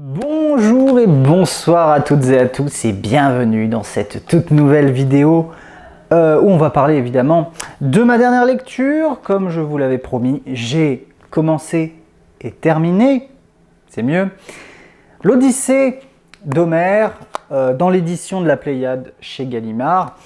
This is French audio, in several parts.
Bonjour et bonsoir à toutes et à tous et bienvenue dans cette toute nouvelle vidéo où on va parler évidemment de ma dernière lecture. Comme je vous l'avais promis, j'ai commencé et terminé, c'est mieux, l'Odyssée d'Homère dans l'édition de la Pléiade chez Gallimard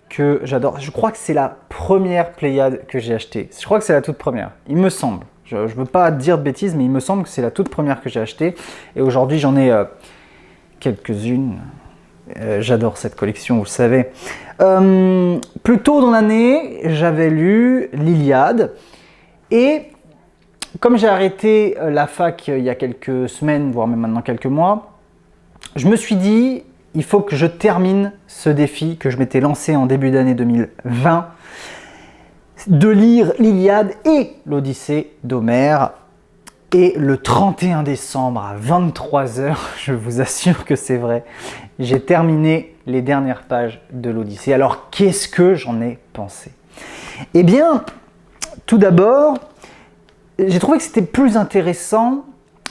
que j'adore. Je crois que c'est la première Pléiade que j'ai achetée. Je crois que c'est la toute première, il me semble. Je ne veux pas dire de bêtises, mais il me semble que c'est la toute première que j'ai achetée. Et aujourd'hui, j'en ai quelques-unes. J'adore cette collection, vous le savez. Plus tôt dans l'année, j'avais lu l'Iliade. Et comme j'ai arrêté la fac il y a quelques semaines, voire même maintenant quelques mois, je me suis dit, il faut que je termine ce défi que je m'étais lancé en début d'année 2020. De lire l'Iliade et l'Odyssée d'Homère. Et le 31 décembre à 23h, je vous assure que c'est vrai, j'ai terminé les dernières pages de l'Odyssée. Alors qu'est-ce que j'en ai pensé? Eh bien, tout d'abord, j'ai trouvé que c'était plus intéressant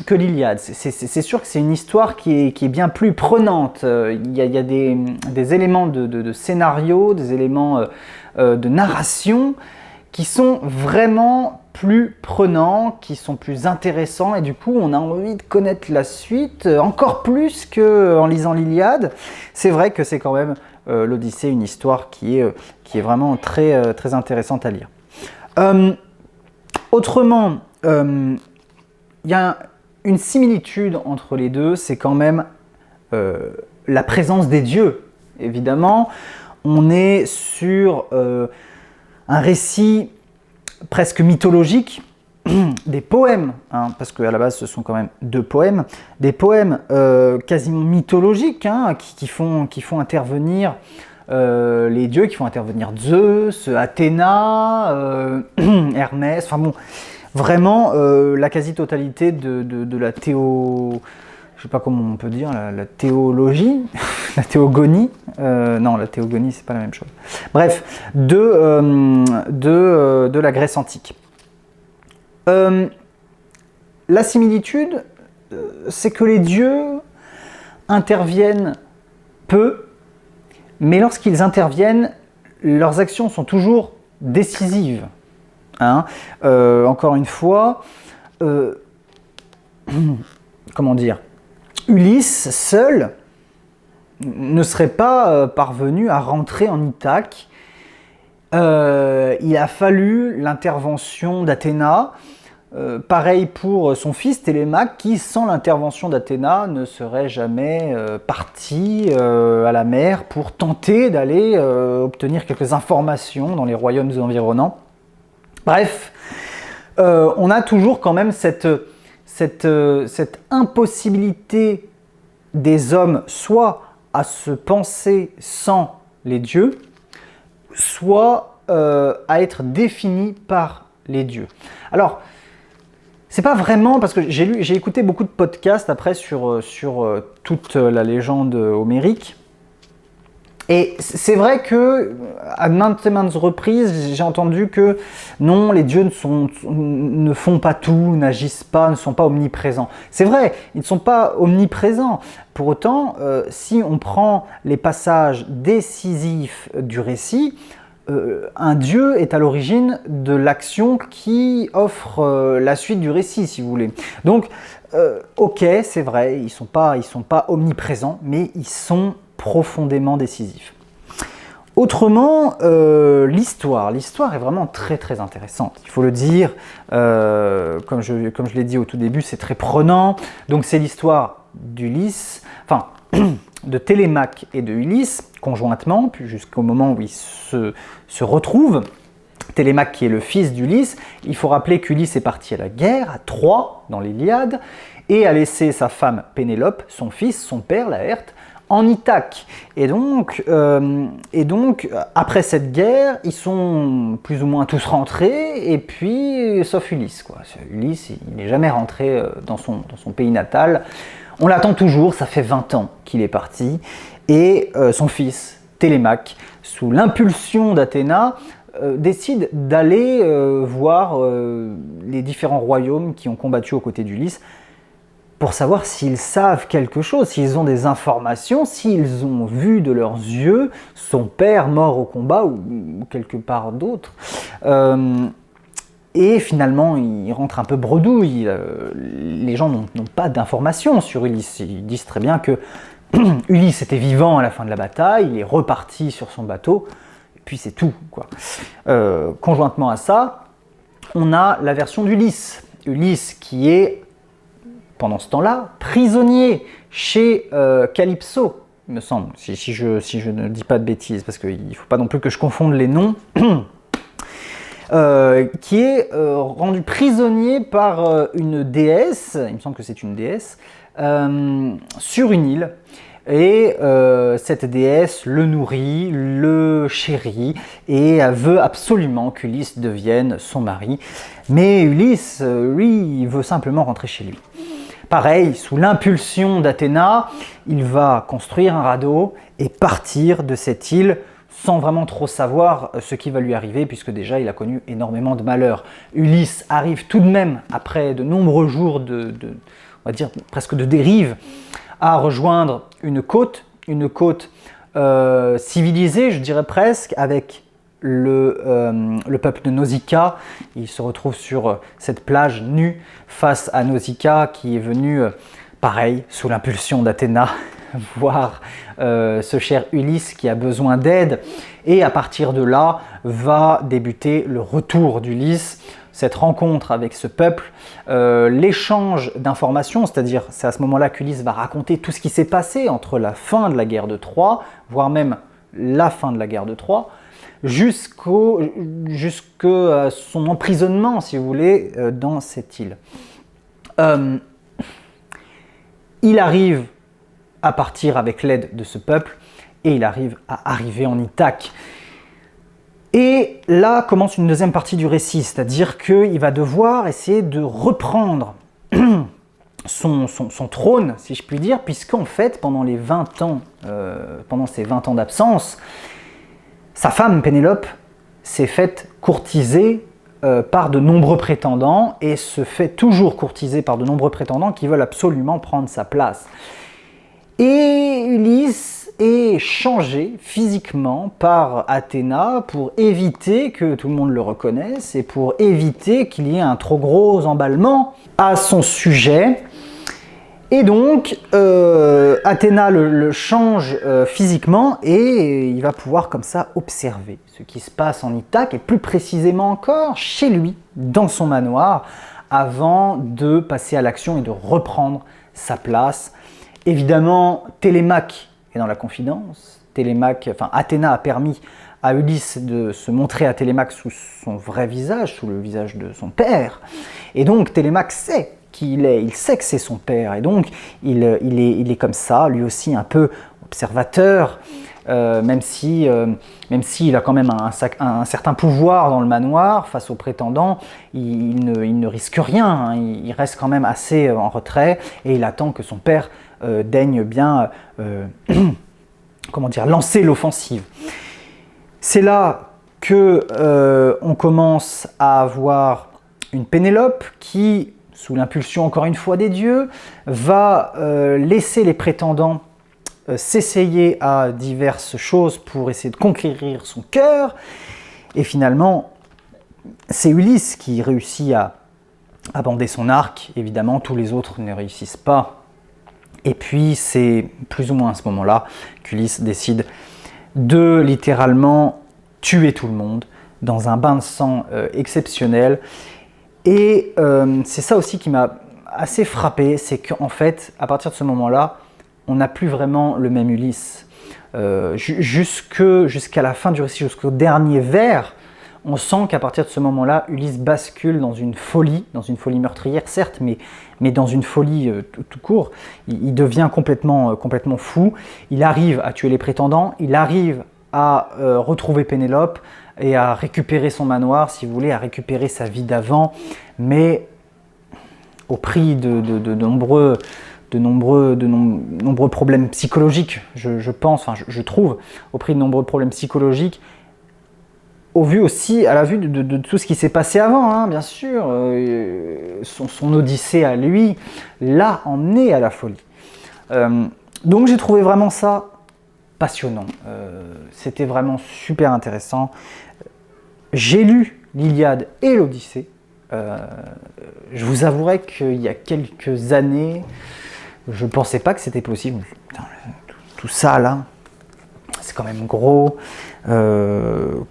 que l'Iliade. C'est sûr que c'est une histoire qui est bien plus prenante. Il y a des éléments de scénario, des éléments de narration qui sont vraiment plus prenants, qui sont plus intéressants, et du coup on a envie de connaître la suite, encore plus qu'en lisant l'Iliade. C'est vrai que c'est quand même l'Odyssée, une histoire qui est vraiment très, très intéressante à lire. Autrement, il y a une similitude entre les deux, c'est quand même la présence des dieux. Évidemment, on est sur un récit presque mythologique, des poèmes, parce qu'à la base ce sont quand même deux poèmes, des poèmes quasiment mythologiques qui font intervenir les dieux, qui font intervenir Zeus, Athéna, Hermès, enfin bon, vraiment la quasi-totalité de la je sais pas comment on peut dire, la théologie, la théogonie, non, la théogonie, c'est pas la même chose. Bref, de la Grèce antique. La similitude, c'est que les dieux interviennent peu, mais lorsqu'ils interviennent, leurs actions sont toujours décisives. Encore une fois, comment dire, Ulysse, seul, ne serait pas parvenu à rentrer en Ithaque. Il a fallu l'intervention d'Athéna. Pareil pour son fils Télémaque, qui, sans l'intervention d'Athéna, ne serait jamais parti à la mer pour tenter d'aller obtenir quelques informations dans les royaumes environnants. Bref, on a toujours quand même cette impossibilité des hommes soit à se penser sans les dieux, soit à être définis par les dieux. Alors, c'est pas vraiment, parce que j'ai écouté beaucoup de podcasts après sur toute la légende homérique, et c'est vrai que à maintes et maintes reprises, j'ai entendu que non, les dieux ne font pas tout, n'agissent pas, ne sont pas omniprésents. C'est vrai, ils ne sont pas omniprésents. Pour autant, si on prend les passages décisifs du récit, un dieu est à l'origine de l'action qui offre la suite du récit, si vous voulez. Donc, ok, c'est vrai, ils ne sont pas omniprésents, mais ils sont profondément décisif. Autrement, l'histoire est vraiment très très intéressante, il faut le dire, comme je l'ai dit au tout début, c'est très prenant. Donc c'est l'histoire d'Ulysse, enfin de Télémaque et de Ulysse, conjointement, puis jusqu'au moment où ils se retrouvent. Télémaque qui est le fils d'Ulysse. Il faut rappeler qu'Ulysse est parti à la guerre, à Troie, dans l'Iliade, et a laissé sa femme Pénélope, son fils, son père, Laërte, en Ithaque. Et donc, après cette guerre, ils sont plus ou moins tous rentrés, et puis, sauf Ulysse, quoi. Ulysse, il n'est jamais rentré dans son pays natal. On l'attend toujours, ça fait 20 ans qu'il est parti, et son fils, Télémaque, sous l'impulsion d'Athéna, décide d'aller voir les différents royaumes qui ont combattu aux côtés d'Ulysse. pour savoir s'ils savent quelque chose, s'ils ont des informations, s'ils ont vu de leurs yeux son père mort au combat ou quelque part d'autre. Et finalement, il rentre un peu bredouille. Les gens n'ont pas d'informations sur Ulysse. Ils disent très bien que Ulysse était vivant à la fin de la bataille, il est reparti sur son bateau, et puis c'est tout, quoi. Conjointement à ça, on a la version d'Ulysse. Ulysse qui est, pendant ce temps-là, prisonnier chez Calypso, il me semble, si je ne dis pas de bêtises, parce qu'il ne faut pas non plus que je confonde les noms. Qui est rendu prisonnier par une déesse, il me semble que c'est une déesse, sur une île. Et cette déesse le nourrit, le chérit et veut absolument qu'Ulysse devienne son mari. Mais Ulysse, lui, il veut simplement rentrer chez lui. Pareil, sous l'impulsion d'Athéna, il va construire un radeau et partir de cette île sans vraiment trop savoir ce qui va lui arriver, puisque déjà il a connu énormément de malheurs. Ulysse arrive tout de même, après de nombreux jours on va dire presque de dérive, à rejoindre une côte civilisée, je dirais presque, avec le peuple de Nausicaa. Il se retrouve sur cette plage nue face à Nausicaa qui est venu, pareil, sous l'impulsion d'Athéna, voir ce cher Ulysse qui a besoin d'aide, et à partir de là va débuter le retour d'Ulysse, cette rencontre avec ce peuple, l'échange d'informations, c'est-à-dire c'est à ce moment-là qu'Ulysse va raconter tout ce qui s'est passé entre la fin de la guerre de Troie, voire même la fin de la guerre de Troie, jusqu'à son emprisonnement, si vous voulez, dans cette île. Il arrive à partir avec l'aide de ce peuple, et il arrive à arriver en Ithaque. Et là commence une deuxième partie du récit, c'est-à-dire qu'il va devoir essayer de reprendre son trône, si je puis dire, puisqu'en fait, pendant ces 20 ans d'absence, sa femme Pénélope s'est faite courtiser par de nombreux prétendants, et se fait toujours courtiser par de nombreux prétendants qui veulent absolument prendre sa place. Et Ulysse est changé physiquement par Athéna pour éviter que tout le monde le reconnaisse et pour éviter qu'il y ait un trop gros emballement à son sujet. Et donc, Athéna le change physiquement, et il va pouvoir comme ça observer ce qui se passe en Ithaque, et plus précisément encore chez lui, dans son manoir, avant de passer à l'action et de reprendre sa place. Évidemment, Télémaque est dans la confidence. Athéna a permis à Ulysse de se montrer à Télémaque sous son vrai visage, sous le visage de son père. Et donc Télémaque sait qui il est, il sait que c'est son père. Et donc il est comme ça, lui aussi un peu observateur, même s'il a quand même un certain pouvoir dans le manoir face aux prétendants. Il ne risque rien, hein, il reste quand même assez en retrait, et il attend que son père daigne bien lancer l'offensive. C'est là que on commence à avoir une Pénélope qui, sous l'impulsion encore une fois des dieux, va laisser les prétendants s'essayer à diverses choses pour essayer de conquérir son cœur, et finalement c'est Ulysse qui réussit à bander son arc. Évidemment tous les autres ne réussissent pas. Et puis c'est plus ou moins à ce moment-là qu'Ulysse décide de littéralement tuer tout le monde dans un bain de sang exceptionnel. Et c'est ça aussi qui m'a assez frappé, c'est qu'en fait, à partir de ce moment-là, on n'a plus vraiment le même Ulysse. Jusqu'à la fin du récit, jusqu'au dernier vers, on sent qu'à partir de ce moment-là, Ulysse bascule dans une folie meurtrière certes, mais dans une folie tout court. Il devient complètement fou. Il arrive à tuer les prétendants, il arrive à retrouver Pénélope et à récupérer son manoir, si vous voulez, à récupérer sa vie d'avant, mais au prix de nombreux problèmes psychologiques, je trouve, au prix de nombreux problèmes psychologiques, au vu aussi, à la vue de tout ce qui s'est passé avant, hein, bien sûr, son odyssée à lui l'a emmené à la folie. Donc j'ai trouvé vraiment ça passionnant. C'était vraiment super intéressant. J'ai lu l'Iliade et l'Odyssée. Je vous avouerai qu'il y a quelques années, je ne pensais pas que c'était possible. Putain, tout ça là, c'est quand même gros.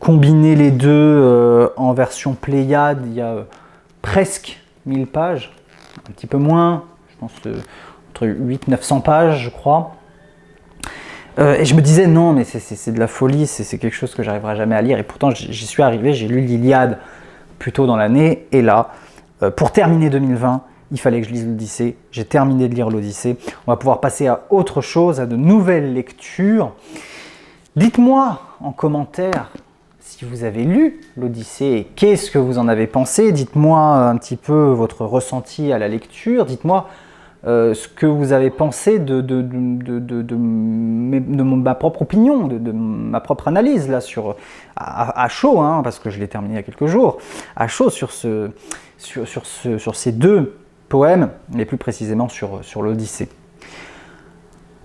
Combiner les deux en version Pléiade, il y a presque 1000 pages, un petit peu moins, je pense entre 800-900 pages, je crois. Et je me disais non, mais c'est de la folie, c'est quelque chose que j'arriverai jamais à lire. Et pourtant, j'y suis arrivé, j'ai lu l'Iliade plus tôt dans l'année. Et là, pour terminer 2020, il fallait que je lise l'Odyssée. J'ai terminé de lire l'Odyssée. On va pouvoir passer à autre chose, à de nouvelles lectures. Dites-moi en commentaire si vous avez lu l'Odyssée et qu'est-ce que vous en avez pensé. Dites-moi un petit peu votre ressenti à la lecture. Dites-moi ce que vous avez pensé de ma propre opinion, de ma propre analyse là, à chaud, hein, parce que je l'ai terminé il y a quelques jours, à chaud sur ces deux poèmes, mais plus précisément sur l'Odyssée.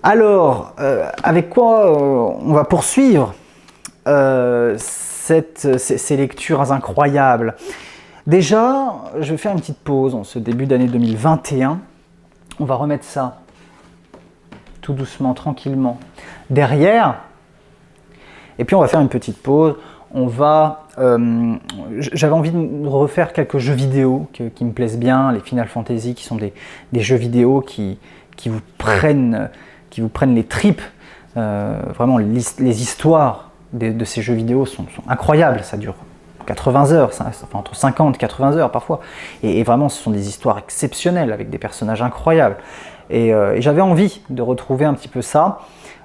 Alors, avec quoi on va poursuivre ces lectures incroyables? Déjà, je vais faire une petite pause en ce début d'année 2021. On va remettre ça tout doucement, tranquillement derrière. Et puis on va faire une petite pause. J'avais envie de refaire quelques jeux vidéo qui me plaisent bien, les Final Fantasy, qui sont des jeux vidéo qui vous prennent les tripes. Vraiment, les histoires de ces jeux vidéo sont incroyables. Ça dure 80 heures, enfin entre 50 et 80 heures parfois. Et vraiment, ce sont des histoires exceptionnelles avec des personnages incroyables. Et j'avais envie de retrouver un petit peu ça.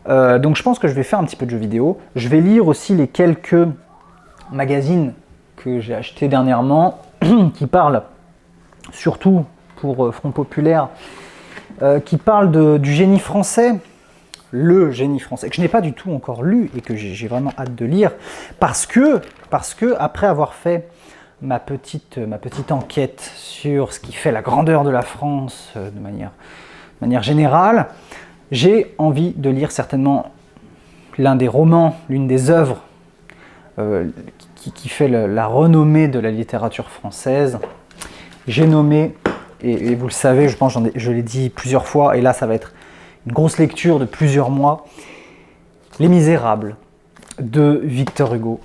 Donc je pense que je vais faire un petit peu de jeux vidéo. Je vais lire aussi les quelques magazines que j'ai achetés dernièrement qui parlent, surtout pour Front Populaire, qui parlent du génie français. Le génie français, que je n'ai pas du tout encore lu et que j'ai vraiment hâte de lire, parce que après avoir fait ma petite enquête sur ce qui fait la grandeur de la France de manière générale, j'ai envie de lire certainement l'un des romans, l'une des œuvres qui fait la renommée de la littérature française. J'ai nommé, et vous le savez, je pense, je l'ai dit plusieurs fois, et là ça va être une grosse lecture de plusieurs mois, Les Misérables de Victor Hugo.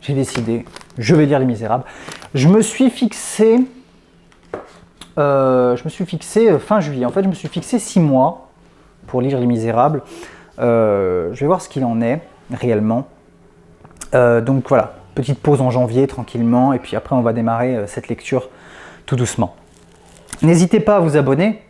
J'ai décidé, je vais lire Les Misérables. Je me suis fixé fin juillet. En fait, je me suis fixé 6 mois pour lire Les Misérables. Je vais voir ce qu'il en est réellement. Donc voilà, petite pause en janvier tranquillement, et puis après on va démarrer cette lecture tout doucement. N'hésitez pas à vous abonner,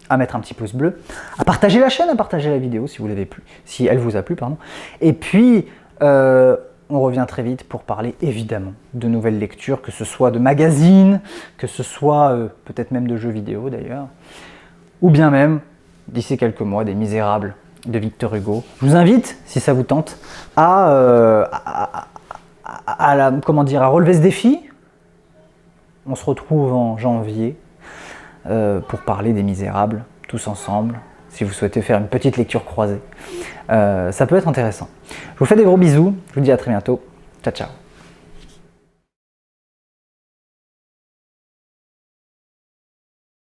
à mettre un petit pouce bleu, à partager la chaîne, à partager la vidéo si elle vous a plu, pardon. Et puis, on revient très vite pour parler évidemment de nouvelles lectures, que ce soit de magazines, que ce soit peut-être même de jeux vidéo d'ailleurs, ou bien même, d'ici quelques mois, des Misérables de Victor Hugo. Je vous invite, si ça vous tente, à relever ce défi. On se retrouve en janvier pour parler des Misérables, tous ensemble, si vous souhaitez faire une petite lecture croisée. Ça peut être intéressant. Je vous fais des gros bisous, je vous dis à très bientôt. Ciao, ciao.